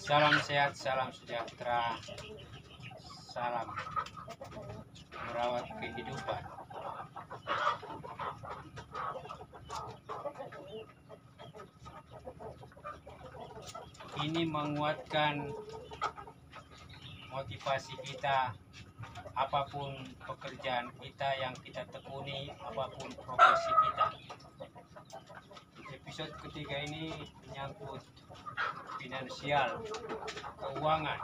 Salam sehat, salam sejahtera, salam merawat kehidupan. Ini menguatkan motivasi kita, apapun pekerjaan kita yang kita tekuni, apapun profesi kita. Episode ketiga ini menyangkut finansial, keuangan,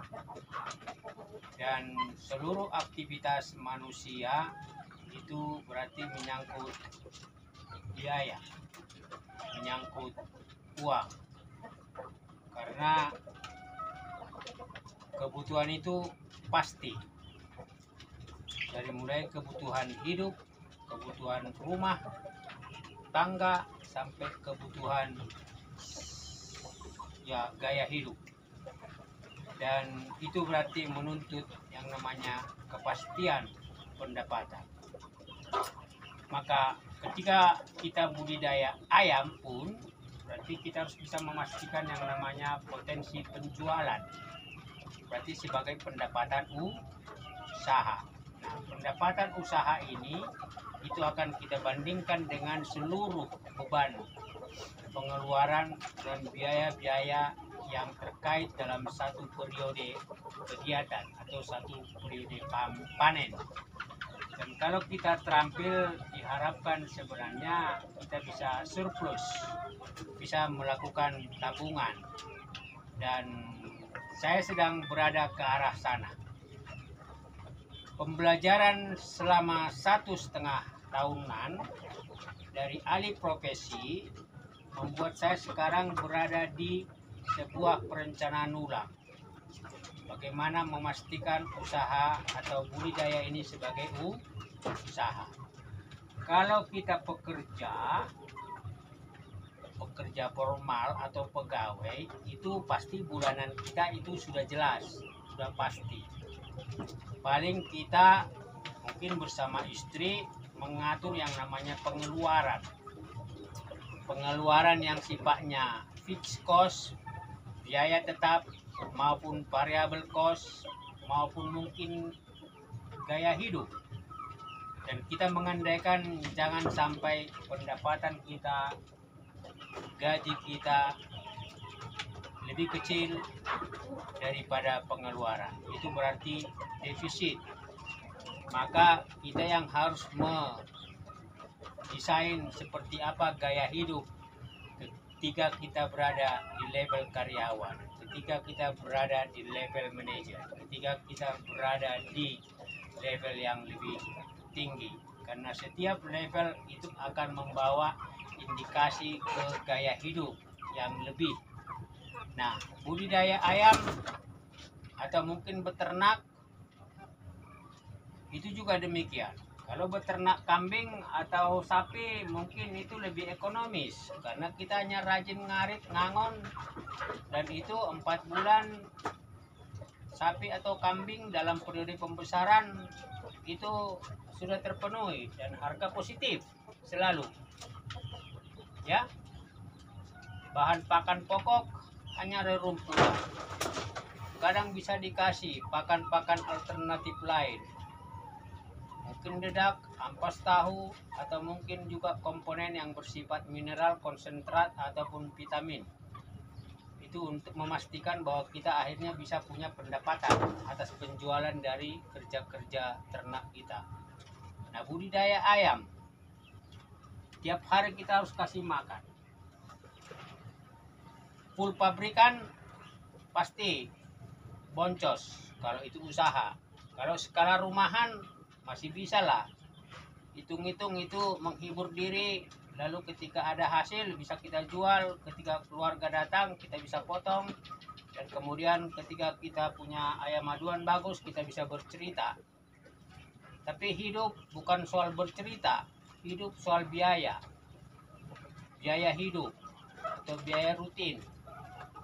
dan seluruh aktivitas manusia itu berarti menyangkut biaya, menyangkut uang. Karena kebutuhan itu pasti, dari mulai kebutuhan hidup, kebutuhan rumah tangga, sampai kebutuhan gaya hidup. Dan itu berarti menuntut yang namanya kepastian pendapatan. Maka ketika kita budidaya ayam pun berarti kita harus bisa memastikan yang namanya potensi penjualan, berarti sebagai pendapatan usaha. Nah, pendapatan usaha ini itu akan kita bandingkan dengan seluruh beban pengeluaran dan biaya-biaya yang terkait dalam satu periode kegiatan atau satu periode panen. Dan kalau kita terampil, diharapkan sebenarnya kita bisa surplus, bisa melakukan tabungan. Dan saya sedang berada ke arah sana. Pembelajaran selama 1,5 tahunan dari alih profesi membuat saya sekarang berada di sebuah perencanaan ulang. Bagaimana memastikan usaha atau budidaya ini sebagai usaha. Kalau kita pekerja formal atau pegawai, itu pasti bulanan kita itu sudah jelas, sudah pasti. Paling kita mungkin bersama istri mengatur yang namanya pengeluaran yang sifatnya fixed cost, biaya tetap, maupun variable cost, maupun mungkin gaya hidup. Dan kita mengandaikan jangan sampai pendapatan kita, gaji kita lebih kecil daripada pengeluaran. Itu berarti defisit. Maka kita yang harus mendesain seperti apa gaya hidup ketika kita berada di level karyawan, ketika kita berada di level manajer, ketika kita berada di level yang lebih tinggi. Karena setiap level itu akan membawa indikasi ke gaya hidup yang lebih. Nah, budidaya ayam atau mungkin beternak itu juga demikian. Kalau beternak kambing atau sapi mungkin itu lebih ekonomis, karena kita hanya rajin ngarit, ngangon, dan itu 4 bulan sapi atau kambing dalam periode pembesaran itu sudah terpenuhi dan harga positif selalu. Ya, bahan pakan pokok hanya rerumputan. Kadang bisa dikasih pakan-pakan alternatif lain. Mungkin dedak, ampas tahu, atau mungkin juga komponen yang bersifat mineral, konsentrat, ataupun vitamin. Itu untuk memastikan bahwa kita akhirnya bisa punya pendapatan atas penjualan dari kerja-kerja ternak kita. Nah, budidaya ayam, tiap hari kita harus kasih makan. Full pabrikan pasti boncos kalau itu usaha. Kalau skala rumahan masih bisa lah, hitung-hitung itu menghibur diri, lalu ketika ada hasil bisa kita jual, ketika keluarga datang kita bisa potong, dan kemudian ketika kita punya ayam aduan bagus kita bisa bercerita. Tapi hidup bukan soal bercerita, hidup soal biaya hidup atau biaya rutin.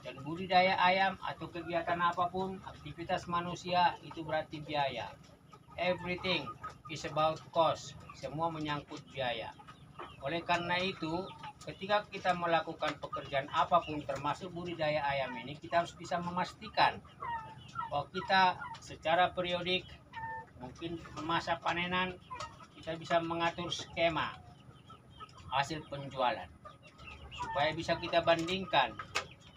Dan budidaya ayam atau kegiatan apapun, aktivitas manusia itu berarti biaya. Everything is about cost. Semua menyangkut biaya. Oleh karena itu, ketika kita melakukan pekerjaan apapun termasuk budidaya ayam ini, kita harus bisa memastikan bahwa kita secara periodik, mungkin masa panenan, kita bisa mengatur skema hasil penjualan supaya bisa kita bandingkan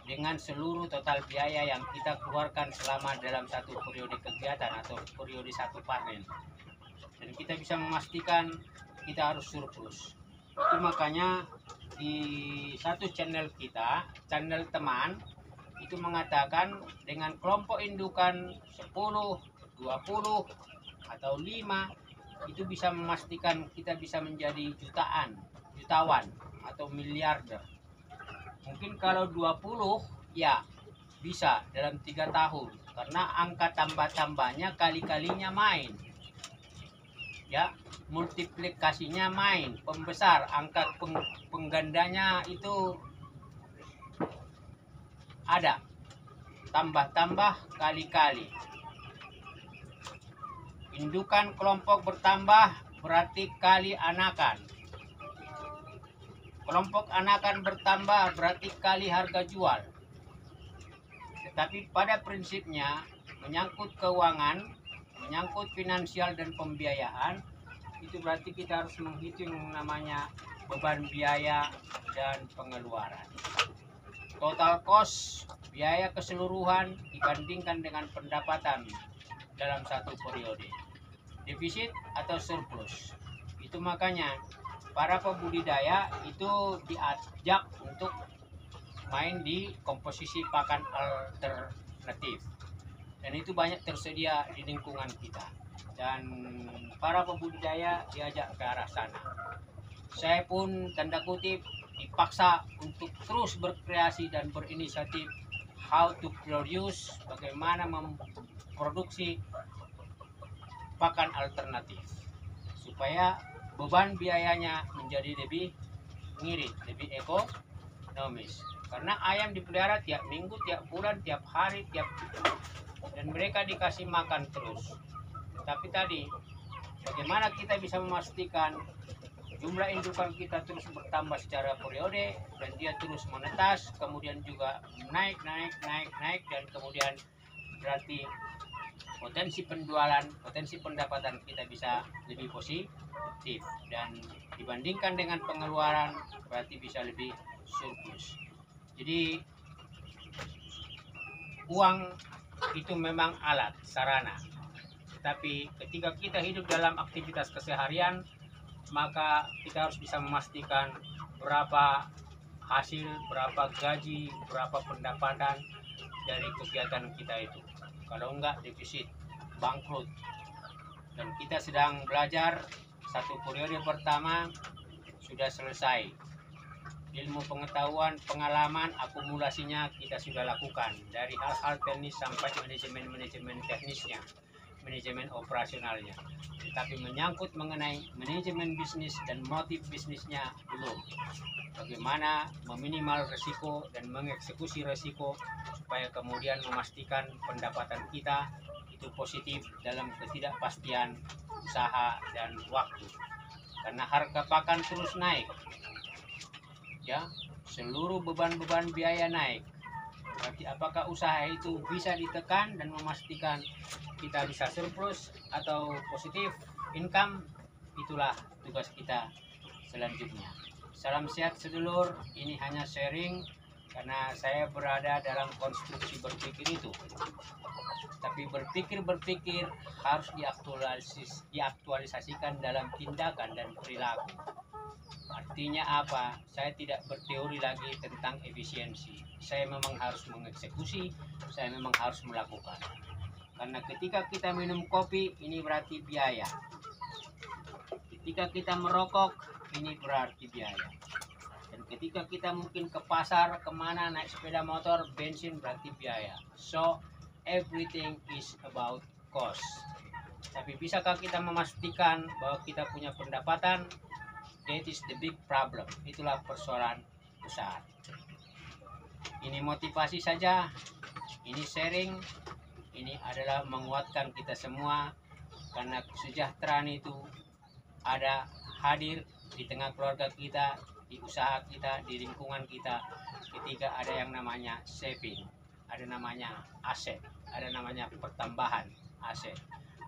dengan seluruh total biaya yang kita keluarkan selama dalam satu periode kegiatan atau periode satu panen, dan kita bisa memastikan kita harus surplus. Itu makanya di satu channel kita, channel teman, itu mengatakan dengan kelompok indukan 10, 20 atau 5 itu bisa memastikan kita bisa menjadi jutawan atau miliarder. Mungkin kalau 20 ya bisa dalam 3 tahun, karena angka tambah-tambahnya kali-kalinya main. Ya, multiplikasinya main, pembesar, angka penggandanya itu ada, tambah-tambah kali-kali. Indukan kelompok bertambah berarti kali anakan. Kelompok anakan bertambah berarti kali harga jual. Tetapi pada prinsipnya menyangkut keuangan, menyangkut finansial dan pembiayaan, itu berarti kita harus menghitung namanya beban biaya dan pengeluaran. Total cost, biaya keseluruhan dibandingkan dengan pendapatan dalam satu periode. Defisit atau surplus. Itu makanya para pembudidaya itu diajak untuk main di komposisi pakan alternatif, dan itu banyak tersedia di lingkungan kita, dan para pembudidaya diajak ke arah sana. Saya pun tanda kutip dipaksa untuk terus berkreasi dan berinisiatif how to produce, bagaimana memproduksi pakan alternatif supaya beban biayanya menjadi lebih ngirit, lebih ekonomis. Karena ayam dipelihara tiap minggu, tiap bulan, tiap hari, dan mereka dikasih makan terus. Tapi tadi, bagaimana kita bisa memastikan jumlah indukan kita terus bertambah secara periode dan dia terus menetas, kemudian juga naik, dan kemudian berarti potensi penjualan, potensi pendapatan kita bisa lebih positif, dan dibandingkan dengan pengeluaran berarti bisa lebih surplus. Jadi uang itu memang alat, sarana, tetapi ketika kita hidup dalam aktivitas keseharian, maka kita harus bisa memastikan berapa hasil, berapa gaji, berapa pendapatan dari kegiatan kita itu. Kalau enggak, defisit, bangkrut. Dan kita sedang belajar satu periode pertama sudah selesai. Ilmu pengetahuan, pengalaman, akumulasinya kita sudah lakukan dari hal-hal teknis sampai manajemen teknisnya, manajemen operasionalnya. Tetapi menyangkut mengenai manajemen bisnis dan motif bisnisnya belum. Bagaimana meminimal risiko dan mengeksekusi risiko supaya kemudian memastikan pendapatan kita itu positif dalam ketidakpastian usaha dan waktu. Karena harga pakan terus naik, ya, seluruh beban-beban biaya naik. Berarti apakah usaha itu bisa ditekan dan memastikan kita bisa surplus atau positif income? Itulah tugas kita selanjutnya. Salam sehat sedulur, ini hanya sharing karena saya berada dalam konstruksi berpikir itu. Tapi berpikir harus diaktualisasikan dalam tindakan dan perilaku. Artinya apa? Saya tidak berteori lagi tentang efisiensi. Saya memang harus mengeksekusi, saya memang harus melakukan. Karena ketika kita minum kopi, ini berarti biaya. Ketika kita merokok, ini berarti biaya. Dan ketika kita mungkin ke pasar, kemana, naik sepeda motor, bensin, berarti biaya. So, everything is about cost. Tapi bisakah kita memastikan bahwa kita punya pendapatan? That is the big problem. Itulah persoalan besar. Ini motivasi saja, ini sharing, ini adalah menguatkan kita semua, karena kesejahteraan itu ada hadir di tengah keluarga kita, di usaha kita, di lingkungan kita, ketika ada yang namanya saving, ada namanya aset, ada namanya pertambahan aset,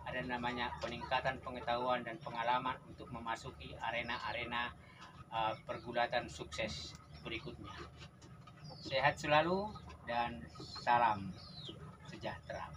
ada namanya peningkatan pengetahuan dan pengalaman untuk memasuki arena-arena pergulatan sukses berikutnya. Sehat selalu dan salam sejahtera.